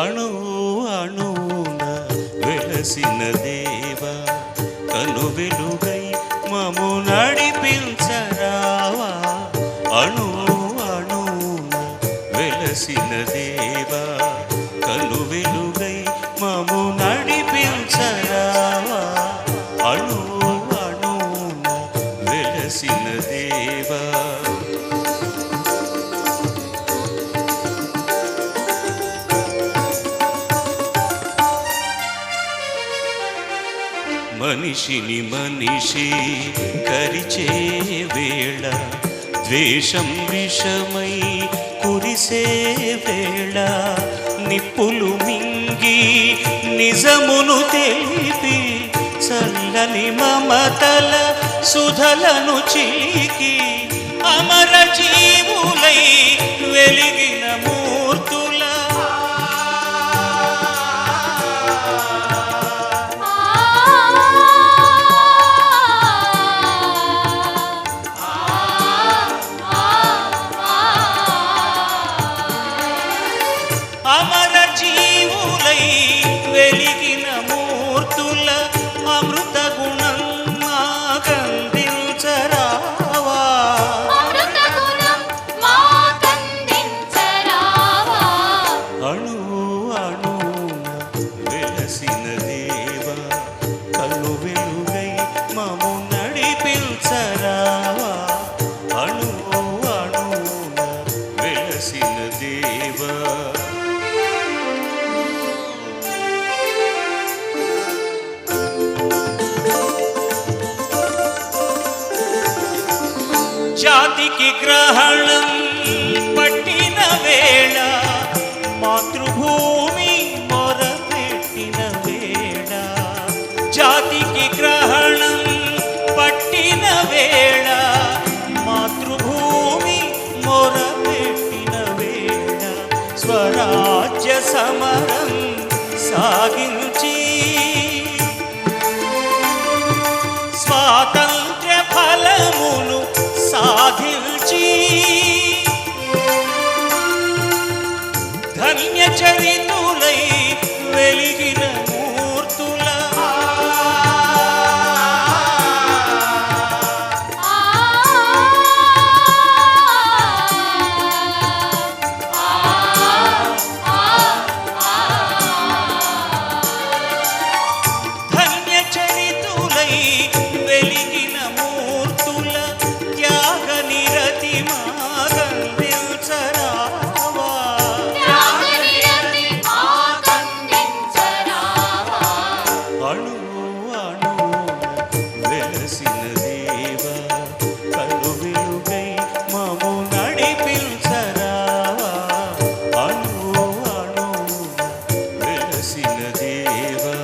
అణువు అణువున వెలసిన దేవా కను వెలుగై మము నడిపించరావా. అణువు అణువున వెలసిన దేవా కను వెలుగై మము నడిపించరావా. అణువు అణువున వెలసిన దేవా. మనిషిని మనిషి కరిచే వేళ ద్వేషం విషమై కురిసే వేళ నిప్పులు మింగి నిజమును తెలిపి చల్లని మమతల సుధలను చీకి అమర జీవులై వెలిగిన మూర్తుల అమర జీవులై వెలిగిన మూర్తుల అమృత గుణం మాకందించరావా. అణువు అణువున వెలసిన దేవా కను వెలుగై మము నడిపించరావా. అణువు అణువున వెలసిన దేవా. జాతికి గ్రహణం పట్టిన వేళ మాతృభూమి మొరపెట్టిన వేళ. జాతికి గ్రహణం పట్టిన వేళ మాతృభూమి మొరపెట్టిన వేళ స్వరాజ్య సమరం సాగించి స్వాతంత్ర్య ఫలమును సాధించి ధన్య చరితులై వెలిగిన మూర్తుల ధన్య చరితులై వెలిగిన మూర్తుల త్యాగ నిరతి మాగందించరావా. అణువు అణువున వెలసిన దేవా కను వెలుగై మము నడిపించరావా. అణువు అణువున వెలసిన దేవా.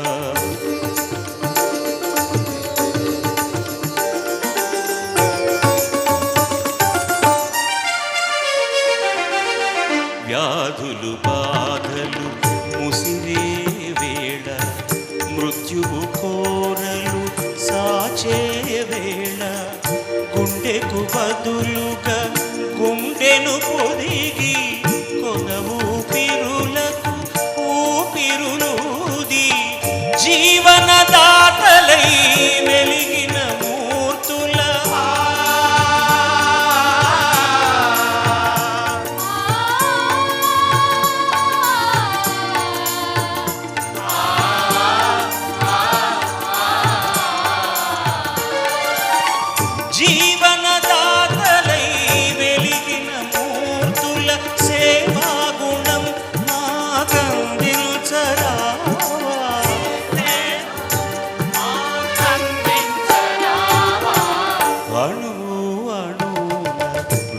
వ్యాధులు బాధలు ముసిరే వేళ మృత్యువు కోరలు సాచే వేళ గుండెకు బదులుగా గుండెను పొదిగి కొన ఊపిరులకు ఊపిరులూది జీవనదాతలై వెలిగిన మూర్తుల జీవనదాతలై వెలిగిన మూర్తుల సేవా గుణం మాకందించరావా. అణువు అణువున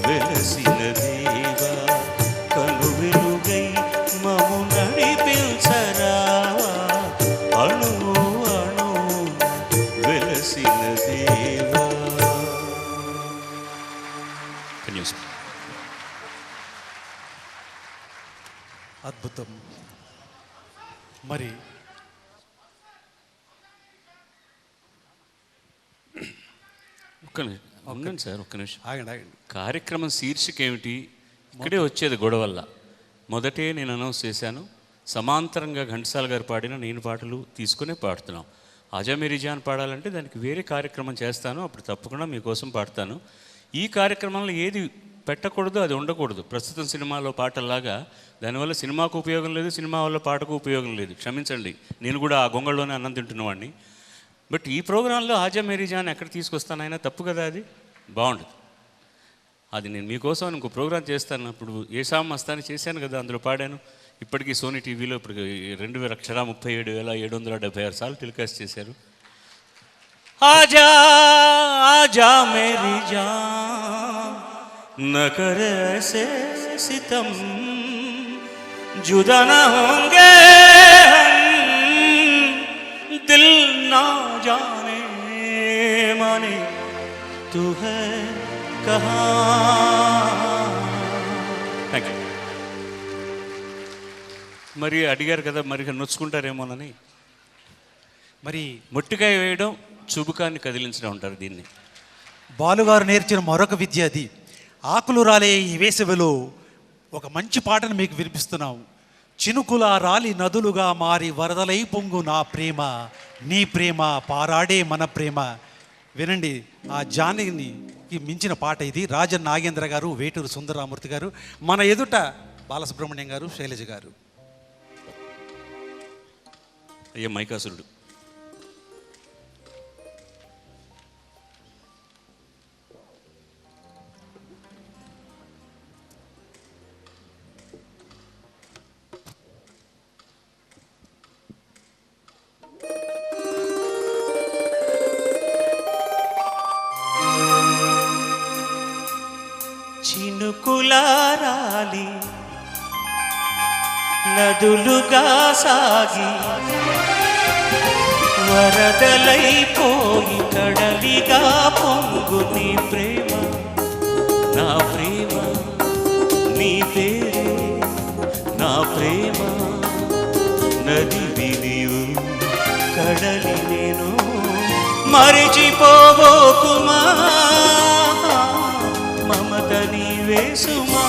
వెలసిన దేవా కను వెలుగై మము నడిపించరావా. అణువు అణువున వెలసిన దేవా. అద్భుతం. మరి ఉండండి సార్, ఒక్క నిమిషం ఆగండి ఆగండి. కార్యక్రమం శీర్షిక ఏమిటి? ఇక్కడే వచ్చేది గొడవల్ల. మొదటే నేను అనౌన్స్ చేశాను, సమాంతరంగా ఘంటసాల గారు పాడిన నేను పాటలు తీసుకునే పాడుతున్నాం. ఆజా మేరీ జాన్ పాడాలంటే దానికి వేరే కార్యక్రమం చేస్తాను, అప్పుడు తప్పకుండా మీకోసం పాడతాను. ఈ కార్యక్రమంలో ఏది పెట్టకూడదు, అది ఉండకూడదు. ప్రస్తుతం సినిమాలో పాటల్లాగా దానివల్ల సినిమాకు ఉపయోగం లేదు, సినిమా వల్ల పాటకు ఉపయోగం లేదు. క్షమించండి, నేను కూడా ఆ గొంగళ్ళలోనే అన్నం తింటున్నవాడిని. బట్ ఈ ప్రోగ్రాంలో ఆజా మేరీ జాన్ ఎక్కడ తీసుకొస్తానైనా తప్పు కదా, అది బాగుండదు. అది నేను మీకోసం ఇంకో ప్రోగ్రాం చేస్తాను. అప్పుడు ఏషాం మస్తాని చేశాను కదా, అందులో పాడాను. ఇప్పటికీ సోనీ టీవీలో ఇప్పుడు 2,37,776 సార్లు టెలికాస్ట్ చేశారు. ఆజా ఆజా మేరీ జాన్ न कर ऐसे सितम जुदा न होंगे हम दिल ना जाने माने तू है कहाँ. Thank you. మరి అడిగారు కదా, మరి నొచ్చుకుంటారేమోనని. మరి మొట్టికాయ వేయడం చుబుకాన్ని కదిలించడం ఉంటారు దీన్ని. బాలుగారు నేర్చిన మరొక విద్య అది. ఆకులు రాలే ఈ వేసవిలో ఒక మంచి పాటను మీకు వినిపిస్తున్నాం. చినుకులా రాలి నదులుగా మారి వరదలై పొంగు నా ప్రేమ, నీ ప్రేమ పారాడే మన ప్రేమ. వినండి, ఆ జానకి మించిన పాట ఇది. రాజన్ నాగేంద్ర గారు, వేటూరు సుందరరామూర్తి గారు, మన ఎదుట బాలసుబ్రహ్మణ్యం గారు, శైలజ గారు. అయ్యా మైకాసురుడు. చినుకులారాలి నదులుగా సాగి వరదలైపోయి కడలిగా పొంగు నీ ప్రేమ, నా ప్రేమ నీ పేరే నా ప్రేమ. నదివి నీవు కడలి నేను మరిచిపోబోకుమా, మమత నీవే సుమా.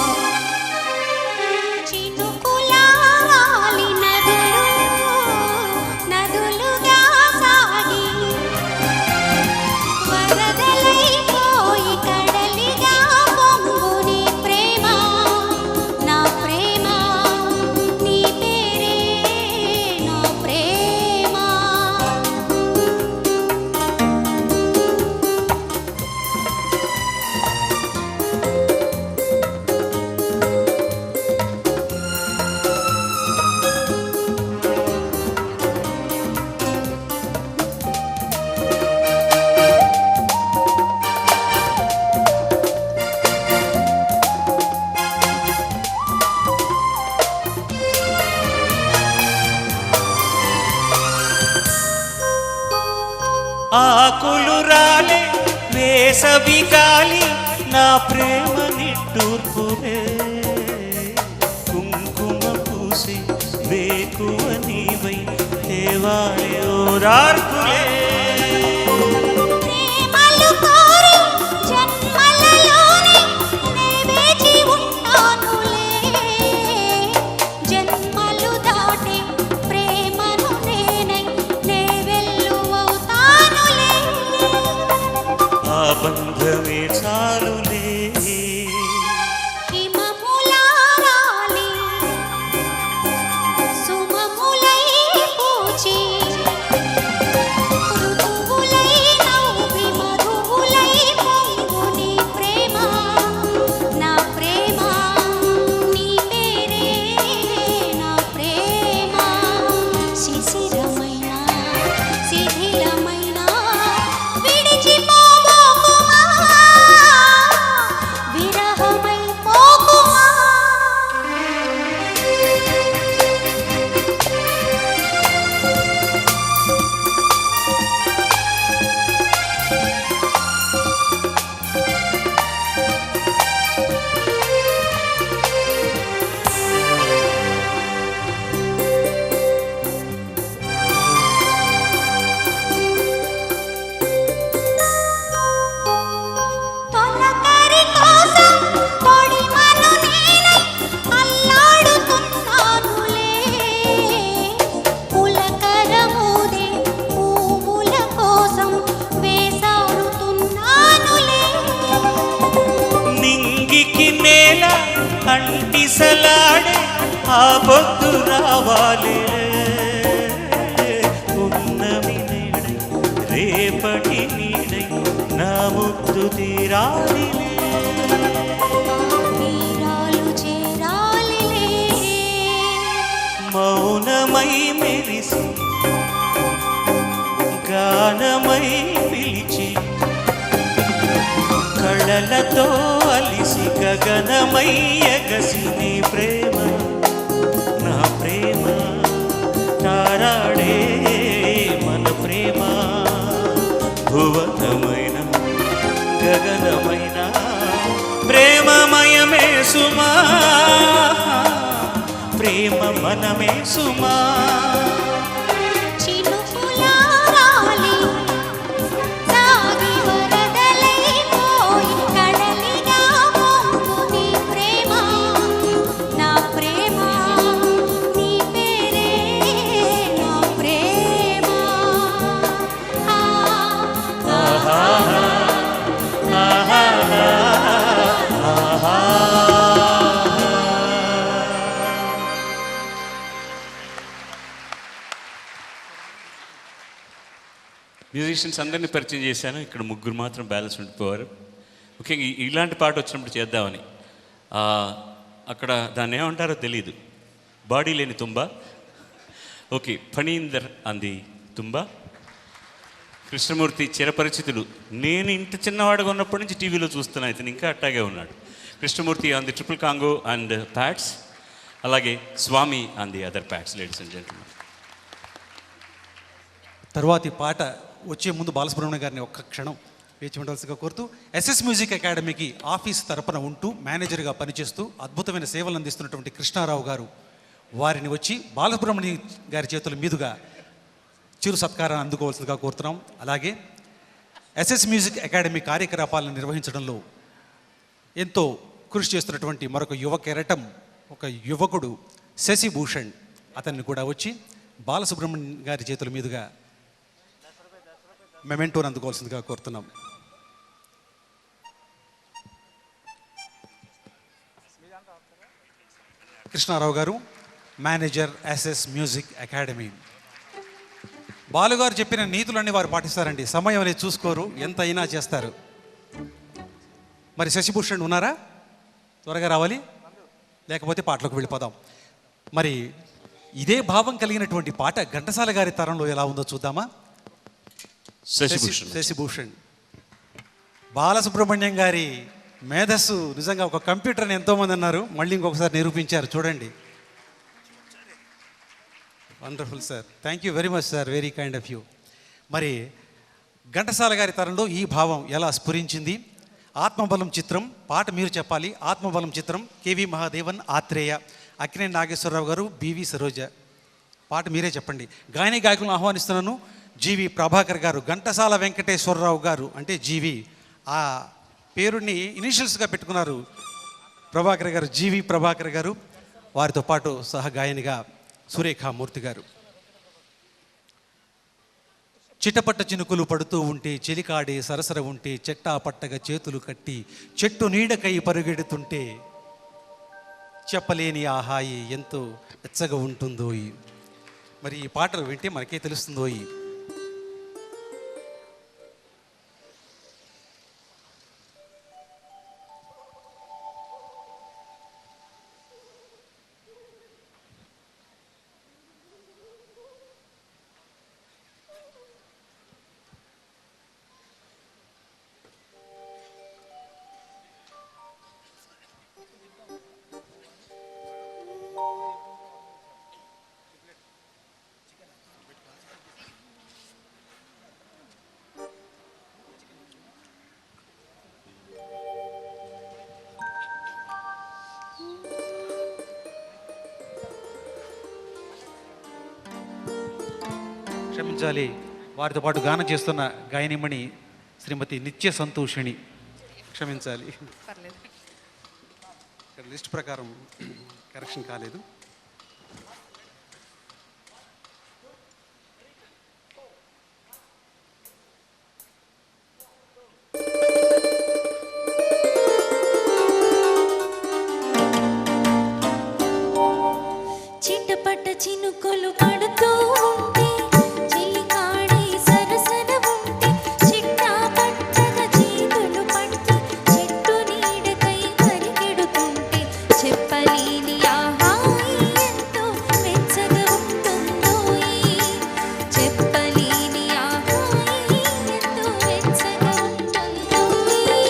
ఆకులు రాలి వేసవి గాలి నా ప్రేమ నిట్టూర్పులే, కుంకుమ పూసి వేకువ నీవై దేవాలే ఓరార్పులే. బంధమే చాలులే. కంటిసలాడే ఆ పొద్దు రావాలి ఉన్నమి నీడై రేపటి నీడై నా ముద్దు తీరాలిలే తీరాలు చేరాలిలే మౌనమై మెరిసి గానమై పిలిచి కళలతో అలిసి గగనమై ఎగసి నీ ప్రేమ నా ప్రేమ తారాడే మన ప్రేమ భువనమైన గగనమైన ప్రేమమయమే సుమా ప్రేమ మనమే సుమా చినుకులారాలి సాగి వరదలైపోయి కడలిగా పొంగు నీ ప్రేమ నా ప్రేమ నీ పేరే నా ప్రేమ మ్యూజిషియన్స్ అందరినీ పరిచయం చేశాను. ఇక్కడ ముగ్గురు మాత్రం బ్యాలెన్స్ ఉండిపోవారు. ముఖ్యంగా ఇలాంటి పాట వచ్చినప్పుడు చేద్దామని. అక్కడ దాన్ని ఏమంటారో తెలీదు. బాడీ లేని తుంబ. ఓకే, ఫణీందర్ అంది తుంబ. కృష్ణమూర్తి చిరపరిచితులు. నేను ఇంత చిన్నవాడుగా ఉన్నప్పటి నుంచి టీవీలో చూస్తున్నా, ఇతను ఇంకా అట్టాగే ఉన్నాడు. Krishnamurthy on the triple conga and pads. అలాగే Swami on the other pads. Ladies and gentlemen, తరువాతి పాట వచ్చే ముందు బాలసుబ్రహ్మణ్యం గారిని ఒక్క క్షణం వేచి ఉండవలసిగా కోరుతూ, ఎస్ఎస్ మ్యూజిక్ అకాడమీకి ఆఫీస్ తరపున ఉంటూ మేనేజర్గా పనిచేస్తూ అద్భుతమైన సేవలు అందిస్తున్నటువంటి కృష్ణారావు గారు వారిని వచ్చి బాలసుబ్రహ్మణ్యం గారి చేతుల మీదుగా చిరు సత్కారాన్ని అందుకోవాల్సిందిగా కోరుతున్నాం. అలాగే ఎస్ఎస్ మ్యూజిక్ అకాడమీ కార్యకలాపాలను నిర్వహించడంలో ఎంతో కృషి చేస్తున్నటువంటి మరొక యువ కెరటం, ఒక యువకుడు శశిభూషణ్, అతన్ని కూడా వచ్చి బాలసుబ్రహ్మణ్యం గారి చేతుల మీదుగా మెమెంటోని అందుకోవాల్సిందిగా కోరుతున్నాం. కృష్ణారావు గారు, మేనేజర్ ఎస్ఎస్ మ్యూజిక్ అకాడమీ. బాలుగారు చెప్పిన నీతులన్నీ వారు పాటిస్తారండి. సమయం అనేది చూసుకోరు, ఎంత అయినా చేస్తారు. మరి శశిభూషణ్ ఉన్నారా? త్వరగా రావాలి, లేకపోతే పాటలకు వెళ్ళిపోదాం. మరి ఇదే భావం కలిగినటువంటి పాట ఘంటసాల గారి తరంలో ఎలా ఉందో చూద్దామా? శశిభూషణ్. బాలసుబ్రహ్మణ్యం గారి మేధస్సు నిజంగా ఒక కంప్యూటర్ అని ఎంతోమంది అన్నారు, మళ్ళీ ఇంకొకసారి నిరూపించారు. చూడండి. Wonderful sir, thank you very much sir, very kind of you. మరి ఘంటసాల గారి తరంలో ఈ భావం ఎలా స్ఫురించింది? ఆత్మబలం చిత్రం పాట మీరు చెప్పాలి. ఆత్మబలం చిత్రం కేవి మహాదేవన్, ఆత్రేయ, అక్కినేని నాగేశ్వరరావు గారు, బివి సరోజ. పాట మీరే చెప్పండి. గాయని గాయకులను ఆహ్వానిస్తున్నాను. జీవి ప్రభాకర్ గారు, ఘంటసాల వెంకటేశ్వరరావు గారు అంటే జీవి, ఆ పేరుని ఇనిషియల్స్గా పెట్టుకున్నారు ప్రభాకర్ గారు, జీవి ప్రభాకర్ గారు. వారితో పాటు సహగాయనిగా సురేఖామూర్తి గారు. చిటపట్ట చినుకులు పడుతూ ఉంటే, చెలికాడే సరసర ఉంటే, చెట్టా పట్టగా చేతులు కట్టి చెట్టు నీడకై పరుగెడుతుంటే, చెప్పలేని ఆ హాయి ఎంతో వెచ్చగా ఉంటుందో. మరి ఈ పాటలు వింటే మనకే తెలుస్తుందో. క్షమించాలి, వారితో పాటు గానం చేస్తున్న గాయనిమణి శ్రీమతి నిత్య సంతోషిణి. క్షమించాలి, ఇక్కడ లిస్ట్ ప్రకారం కరెక్షన్ కాలేదు. చినుకులు పడుతూ ఉంటే చిలికాడి సరసన ఉంటే చిట్టా పట్టగా చేతులు పట్టి చెట్టు నీడకై పరిగెడుతుంటే చెప్పలేని ఆ హాయి ఎంతో వెచ్చగా ఉంటుందోయ్. చెప్పలేని ఆ హాయి ఎంతో వెచ్చగా ఉంటుందోయ్.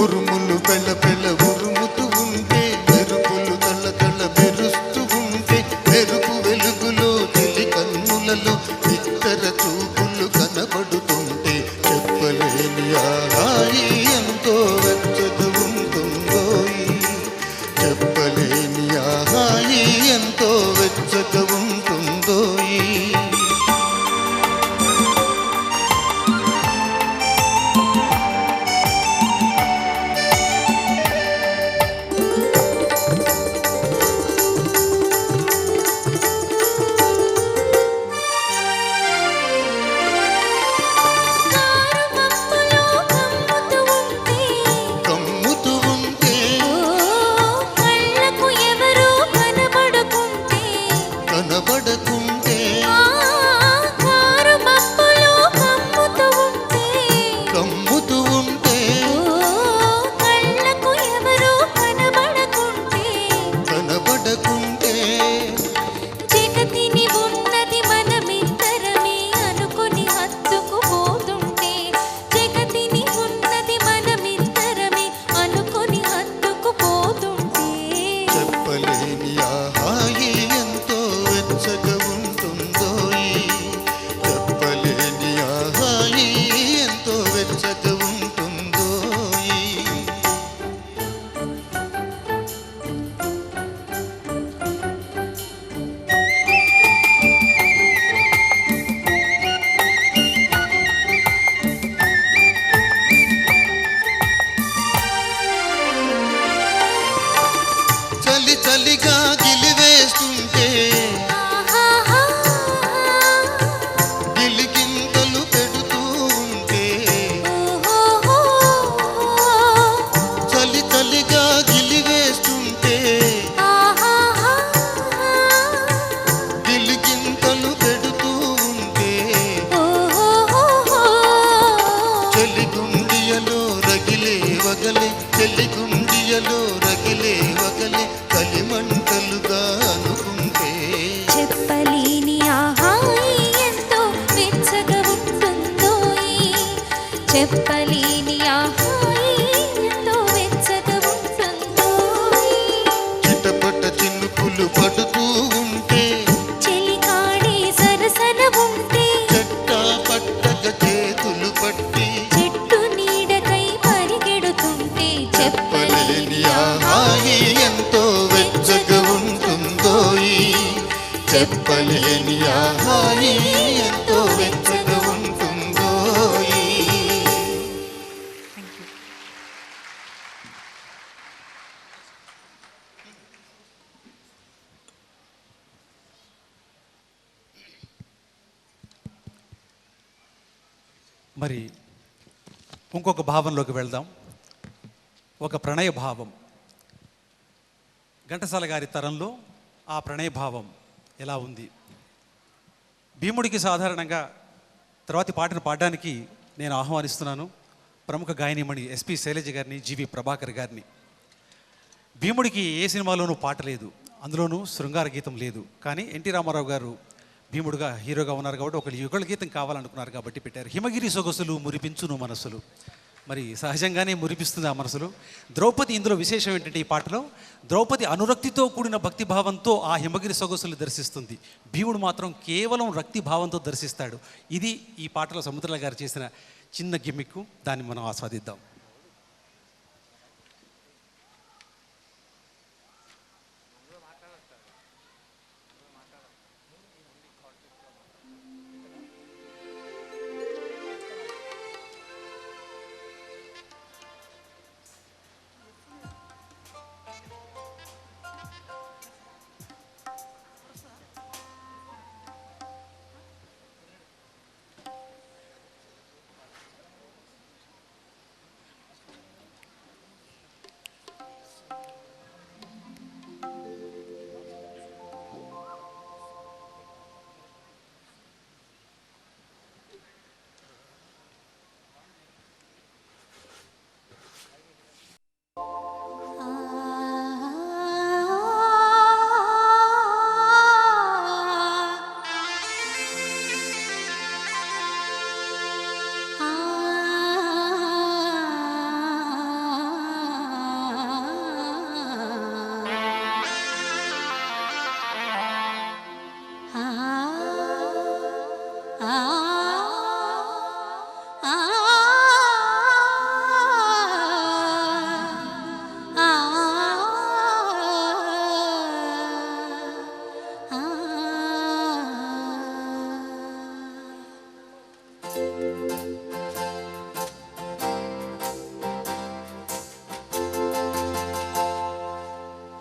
ఉరుములు పెళ్ళ పెళ్ళ ఉరుముతూ ఉంటే మెరుపులు తల్ల తల్ల మెరుస్తూ ఉంటే మెరుపు వెలుగులో చెలి కన్నులలో ఇతర చూపులు కనబడుతుంటే చెప్పలేని ఆ హాయి ఎంతో వెచ్చగా ఉంటుందోయ్. చెప్పలేని ఆ హాయి ఎంతో వెచ్చగా ఉంటుందోయ్. కారు మబ్బులో కమ్ముతూ ఉంటే కమ్ముతూ ఉంటే కళ్ళకు ఎవరూ కనబడకుంటే కనబడకుంటే కారు మబ్బులో కమ్ముతూ ఉంటే కళ్ళకు ఎవరూ కనబడకుంటే కనబడకుంటే జగతిని ఉన్నది మనమిద్దరమే అనుకుని హత్తుకుపోతుంటే జగతిని ఉన్నది మనమిద్దరమే అనుకుని హత్తుకుపోతుంటే చెప్పలేని ఆ హాయి ఎంతో వెచ్చగా ఉంటుందోయ్. చెప్పలేని ఆ హాయి ఎంతో వెచ్చగా ఉంటుందోయ్. చలి చలిగా గిలివేస్తుంటే ఆహాహా గిలిగింతలు పెడుతూ ఉంటే ఓహోహో చలి చలిగా గిలివేస్తుంటే ఆహాహా గిలిగింతలు పెడుతూ ఉంటే ఓహోహో చెలిగుండియలో రగిలే వగలే చెలిగుండియలో రగిలే వగలే కలిమంటలుగా అనుకుంటే చెప్పలేని ఆ హాయి ఎంతో వెచ్చగా ఉంటుందోయ్. చెప్పలేని ఆ హాయి ఎంతో వెచ్చగా ఉంటుందోయ్. చిటపట చినుకులు పడుతూ ఉంటే చెలికాడి సరసన ఉంటే చెట్టా పట్టక చేతులు పట్టి చెట్టు నీడకై పరిగెడుతుంటే చెప్పలేని ఆ హాయి ఎంతో వెచ్చగా ఉంటుందోయ్. చెప్పలేని ఆ హాయి ఎంతో వెచ్చగా ఉంటుందోయ్. మరి ఇంకొక భావంలోకి వెళ్దాం. ఒక ప్రణయ భావం. ఘంటసాల గారి తరంలో ఆ ప్రణయ భావం ఎలా ఉంది? భీముడికి సాధారణంగా తర్వాతి పాటను పాడడానికి నేను ఆహ్వానిస్తున్నాను ప్రముఖ గాయనిమణి ఎస్పి శైలజ గారిని, జీవి ప్రభాకర్ గారిని. భీముడికి ఏ సినిమాలోనూ పాట లేదు, అందులోనూ శృంగార గీతం లేదు. కానీ ఎన్టీ రామారావు గారు భీముడుగా హీరోగా ఉన్నారు కాబట్టి ఒక యుగళ గీతం కావాలనుకున్నారు కాబట్టి పెట్టారు. హిమగిరి సొగసులు మురిపించును మనసులు. మరి సహజంగానే మురిపిస్తుంది ఆ మనసులు. ద్రౌపది ఇందులో విశేషం ఏంటంటే ఈ పాటలో ద్రౌపది అనురక్తితో కూడిన భక్తి భావంతో ఆ హిమగిరి సొగసులు దర్శిస్తుంది. భీముడు మాత్రం కేవలం రక్తి భావంతో దర్శిస్తాడు. ఇది ఈ పాటలో సముద్రాల గారు చేసిన చిన్న గిమ్మిక్కు. దాన్ని మనం ఆస్వాదిద్దాం.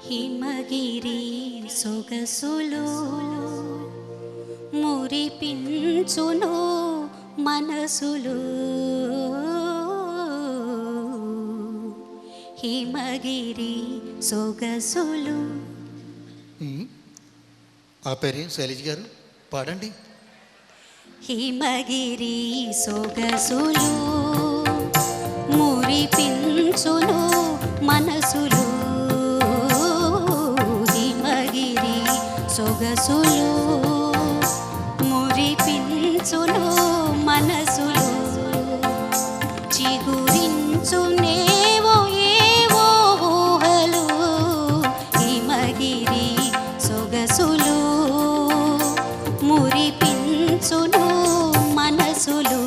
హిమగిరి సొగసులు మురిపించును మనసులు హిమగిరి సొగసులు. ఆపారే శైలజ్ గారు, పాడండి. హిమగిరి సొగసులు మురిపించును మనసులు హిమగిరి సొగసులు మురిపించును మనసులు చిగురించునేవో ఏవో ఊహలు హిమగిరి సొగసులు మురిపించును మనసులు.